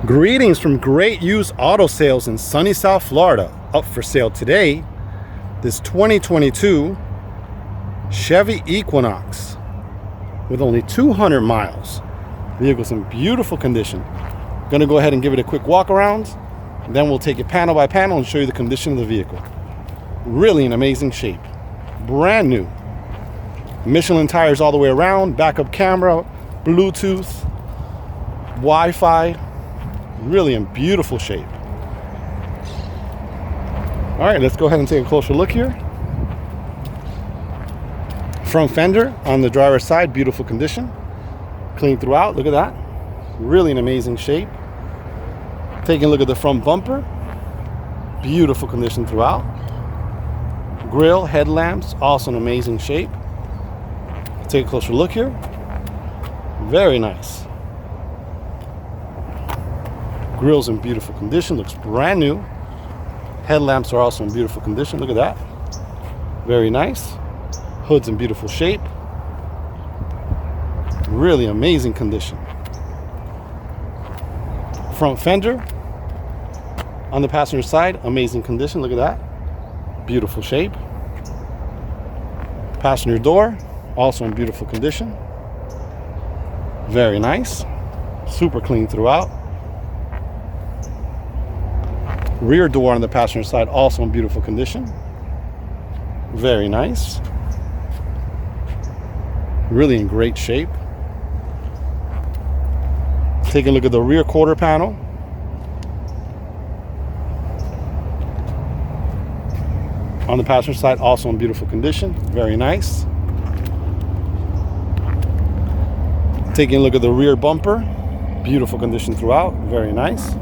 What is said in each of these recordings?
Greetings from Great Used Auto Sales in sunny South Florida. Up for sale today, this 2022 Chevy Equinox with only 200 miles. Vehicle's in beautiful condition. Gonna go ahead and give it a quick walk around, then we'll take it panel by panel and show you the condition of the vehicle. Really in amazing shape. Brand new. Michelin tires all the way around, backup camera, Bluetooth, Wi-Fi. Really in beautiful shape. All right, let's go ahead and take a closer look here. Front fender on the driver's side, beautiful condition. Clean throughout, look at that. Really in amazing shape. Taking a look at the front bumper. Beautiful condition throughout. Grille, headlamps, also in amazing shape. Take a closer look here. Very nice. Grille's in beautiful condition, looks brand new. Headlamps are also in beautiful condition, look at that. Very nice. Hood's in beautiful shape. Really amazing condition. Front fender on the passenger side, amazing condition, look at that. Beautiful shape. Passenger door, also in beautiful condition. Very nice. Super clean throughout. Rear door on the passenger side, also in beautiful condition. Very nice. Really in great shape. Take a look at the rear quarter panel. On the passenger side, also in beautiful condition. Very nice. Taking a look at the rear bumper. Beautiful condition throughout. Very nice.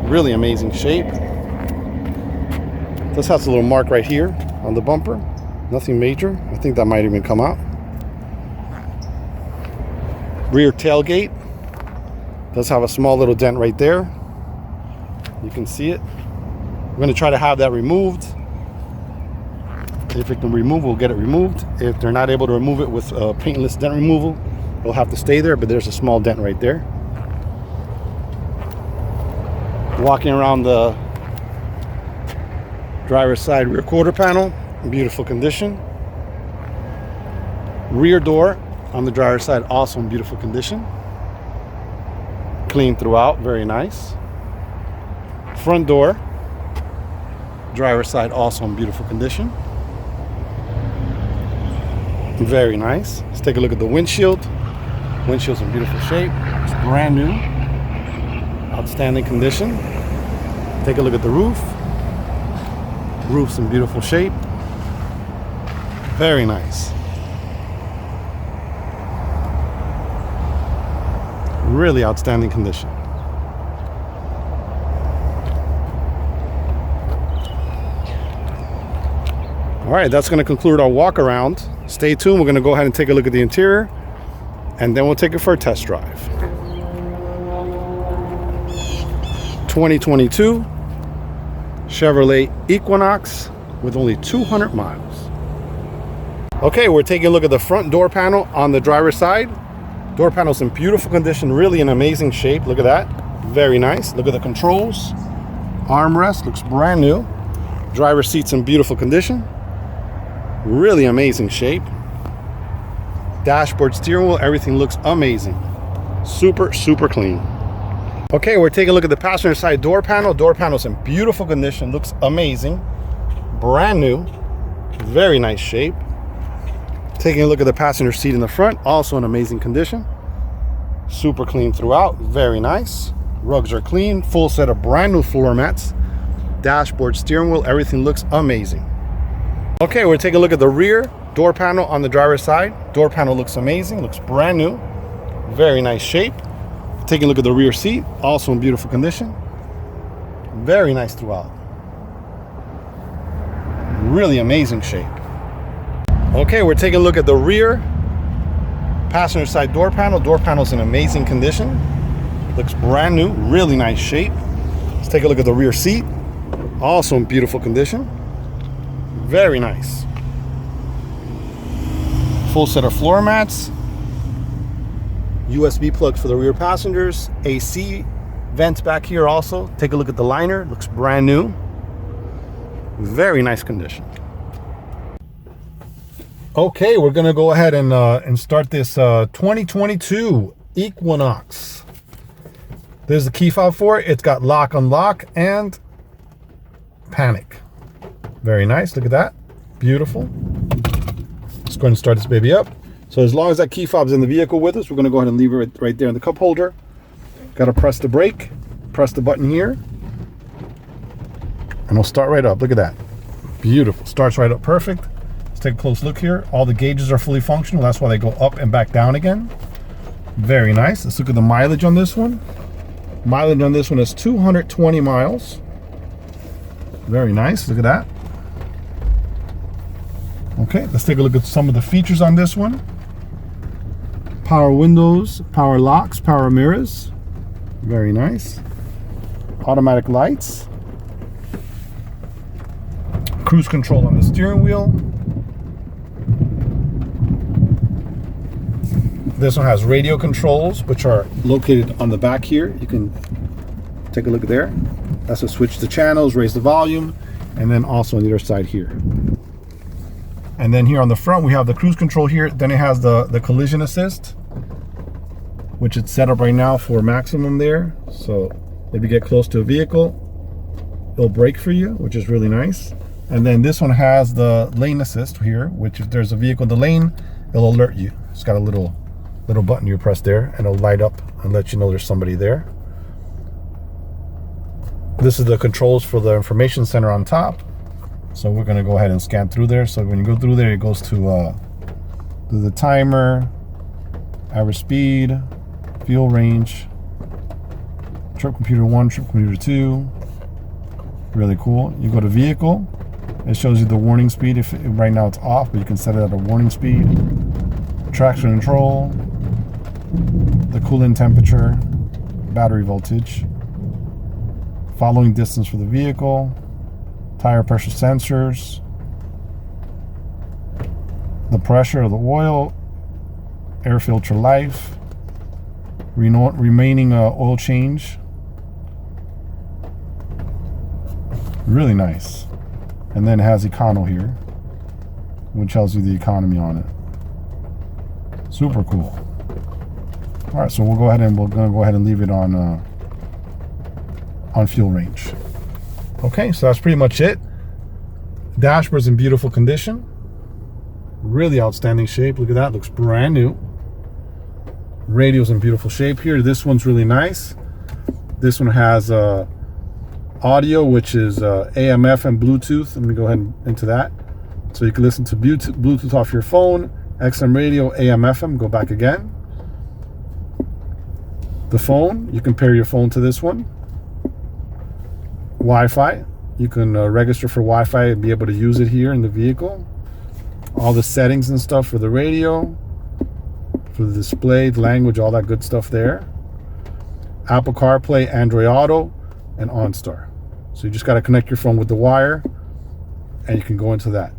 Really amazing shape. This has a little mark right here on the bumper. Nothing major. I think that might even come out. Rear tailgate does have a small little dent right there. You can see it. We're going to try to have that removed. If it can remove, we'll get it removed. If they're not able to remove it with paintless dent removal, it'll have to stay there, but there's a small dent right there. Walking around the driver's side rear quarter panel, beautiful condition. Rear door on the driver's side, also in beautiful condition. Clean throughout, very nice. Front door, driver's side, also in beautiful condition. Very nice. Let's take a look at the windshield. Windshield's in beautiful shape. It's brand new. Outstanding condition. Take a look at the roof. Roof's in beautiful shape. Very nice. Really outstanding condition. All right, that's going to conclude our walk around. Stay tuned. We're going to go ahead and take a look at the interior, and then we'll take it for a test drive. 2022 Chevrolet Equinox with only 200 miles. Okay, we're taking a look at the front door panel on the driver's side. Door panel's in beautiful condition, really in amazing shape. Look at that. Very nice. Look at the controls. Armrest looks brand new. Driver's seat's in beautiful condition. Really amazing shape. Dashboard, steering wheel, everything looks amazing. Super, super clean. Okay, we're taking a look at the passenger side door panel. Door panel's in beautiful condition, looks amazing. Brand new, very nice shape. Taking a look at the passenger seat in the front, also in amazing condition. Super clean throughout, very nice. Rugs are clean, full set of brand new floor mats. Dashboard, steering wheel, everything looks amazing. Okay, we're taking a look at the rear door panel on the driver's side. Door panel looks amazing, looks brand new. Very nice shape. Taking a look at the rear seat, also in beautiful condition. Very nice throughout. Really amazing shape. Okay, we're taking a look at the rear passenger side door panel. Door panel's in amazing condition. Looks brand new, really nice shape. Let's take a look at the rear seat. Also in beautiful condition. Very nice. Full set of floor mats. USB plugs for the rear passengers, AC vents back here also. Take a look at the liner, looks brand new. Very nice condition. Okay, we're gonna go ahead and start this 2022 Equinox. There's the key fob for it. It's got lock, unlock, and panic. Very nice, look at that, beautiful. Let's go ahead and start this baby up. So as long as that key fob's in the vehicle with us, we're gonna go ahead and leave it right there in the cup holder. Gotta press the brake, press the button here, and it'll start right up. Look at that, beautiful, starts right up perfect. Let's take a close look here. All the gauges are fully functional. That's why they go up and back down again. Very nice. Let's look at the mileage on this one. Mileage on this one is 220 miles. Very nice, look at that. Okay, let's take a look at some of the features on this one. Power windows, power locks, power mirrors. Very nice. Automatic lights. Cruise control on the steering wheel. This one has radio controls, which are located on the back here. You can take a look there. That's to switch the channels, raise the volume, and then also on the other side here. And then here on the front, we have the cruise control here. Then it has the collision assist, which it's set up right now for maximum there. So if you get close to a vehicle, it'll brake for you, which is really nice. And then this one has the lane assist here, which if there's a vehicle in the lane, it'll alert you. It's got a little button you press there, and it'll light up and let you know there's somebody there. This is the controls for the information center on top. So we're going to go ahead and scan through there. So when you go through there, it goes to the timer, average speed, fuel range, trip computer 1, trip computer 2. Really cool. You go to vehicle, it shows you the warning speed. If right now it's off, but you can set it at a warning speed. Traction control, the coolant temperature, battery voltage, following distance for the vehicle, tire pressure sensors, the pressure of the oil, air filter life, remaining oil change. Really nice. And then it has econo here, which tells you the economy on it. Super cool. All right, so we're gonna go ahead and leave it on fuel range. Okay, so that's pretty much it. Dashboard's in beautiful condition. Really outstanding shape. Look at that, looks brand new. Radio's in beautiful shape here. This one's really nice. This one has audio, which is AM, FM, Bluetooth. Let me go ahead and into that. So you can listen to Bluetooth off your phone, XM radio, AM, FM, go back again. The phone, you can pair your phone to this one. Wi-Fi, you can register for Wi-Fi and be able to use it here in the vehicle. All the settings and stuff for the radio, for the display, the language, all that good stuff there. Apple CarPlay, Android Auto, and OnStar. So you just got to connect your phone with the wire and you can go into that.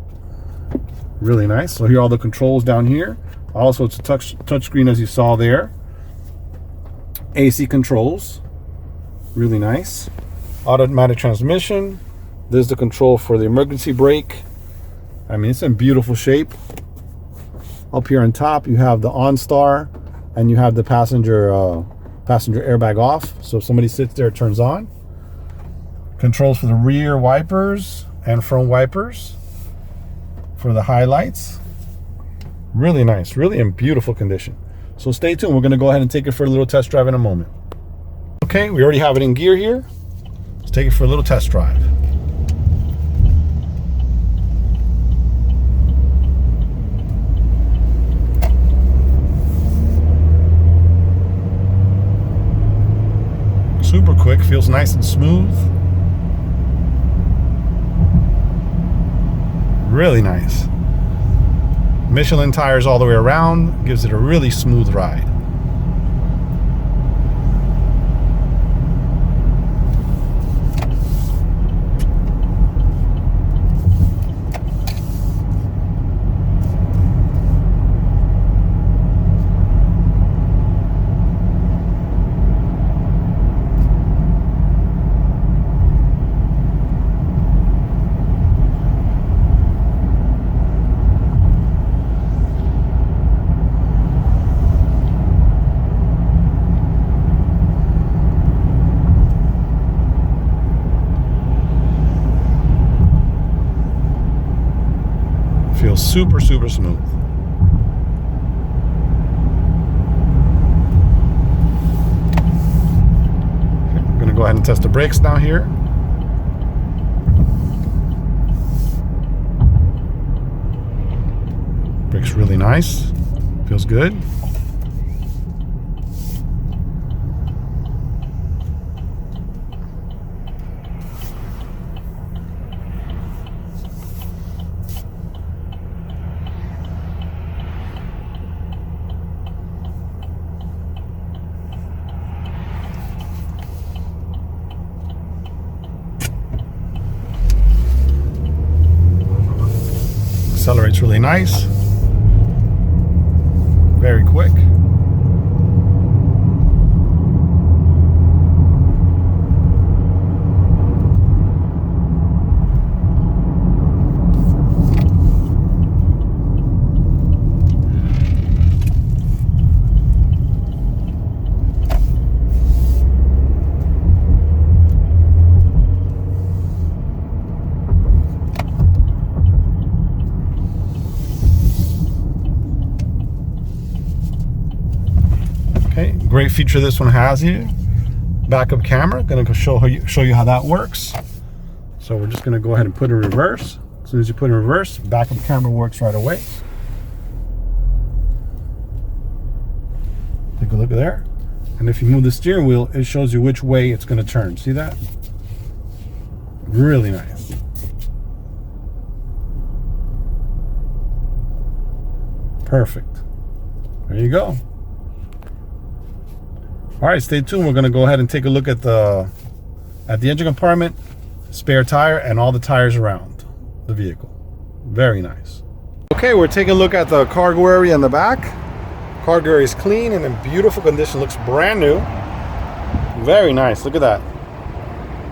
Really nice. So here are all the controls down here. Also, it's a touch screen as you saw there. AC controls, really nice. Automatic transmission. There's the control for the emergency brake. I mean, it's in beautiful shape. Up here on top, you have the OnStar, and you have the passenger airbag off. So if somebody sits there, it turns on. Controls for the rear wipers and front wipers. For the highlights. Really nice, really in beautiful condition. So stay tuned, we're gonna go ahead and take it for a little test drive in a moment. Okay, we already have it in gear here. Let's take it for a little test drive. Super quick, feels nice and smooth. Really nice. Michelin tires all the way around, gives it a really smooth ride. super, super smooth. Okay, I'm gonna go ahead and test the brakes down here. Brakes really nice, feels good. Accelerates really nice, very quick. Okay, great feature this one has here. Backup camera, gonna show you how that works. So we're just gonna go ahead and put it in reverse. As soon as you put it in reverse, backup camera works right away. Take a look at there. And if you move the steering wheel, it shows you which way it's gonna turn. See that? Really nice. Perfect. There you go. All right, stay tuned. We're gonna go ahead and take a look at the engine compartment, spare tire, and all the tires around the vehicle. Very nice. Okay, we're taking a look at the cargo area in the back. Cargo area is clean and in beautiful condition. Looks brand new. Very nice. Look at that.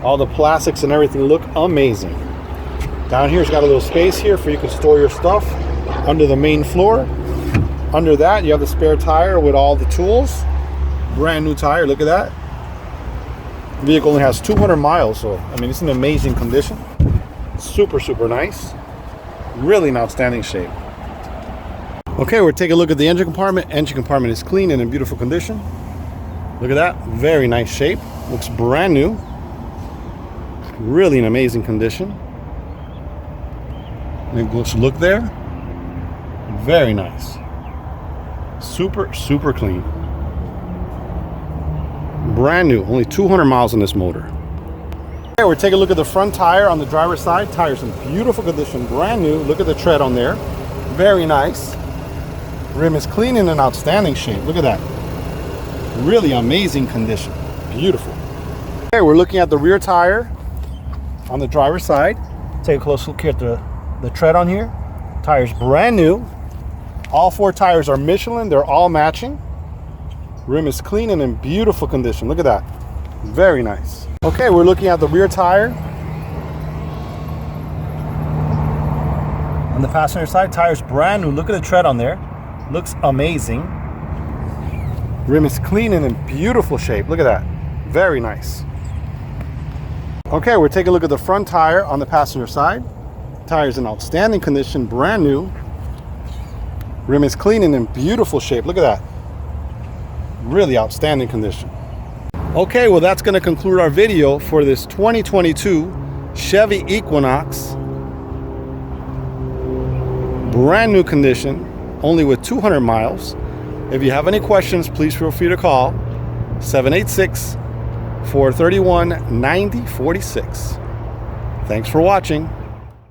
All the plastics and everything look amazing. Down here, it's got a little space here for you can store your stuff under the main floor. Under that, you have the spare tire with all the tools. Brand new tire, look at that. The vehicle only has 200 miles, so I mean, it's in amazing condition. Super, super nice. Really in outstanding shape. Okay, we're taking a look at the engine compartment. Engine compartment is clean and in beautiful condition. Look at that, very nice shape. Looks brand new. Really in amazing condition. And closer look there. Very nice. Super, super clean. Brand new, only 200 miles on this motor. Okay, we're taking a look at the front tire on the driver's side. Tire's in beautiful condition, brand new. Look at the tread on there. Very nice. Rim is clean and in outstanding shape. Look at that. Really amazing condition. Beautiful. Okay, we're looking at the rear tire on the driver's side. Take a close look at the tread on here. Tire's brand new. All four tires are Michelin. They're all matching. Rim is clean and in beautiful condition. Look at that. Very nice. Okay, we're looking at the rear tire. On the passenger side, tire's brand new. Look at the tread on there. Looks amazing. Rim is clean and in beautiful shape. Look at that. Very nice. Okay, we're taking a look at the front tire on the passenger side. Tire's in outstanding condition, brand new. Rim is clean and in beautiful shape. Look at that. Really outstanding condition. Okay, well, that's going to conclude our video for this 2022 Chevy Equinox. Brand new condition, only with 200 miles. If you have any questions, please feel free to call 786-431-9046. Thanks for watching.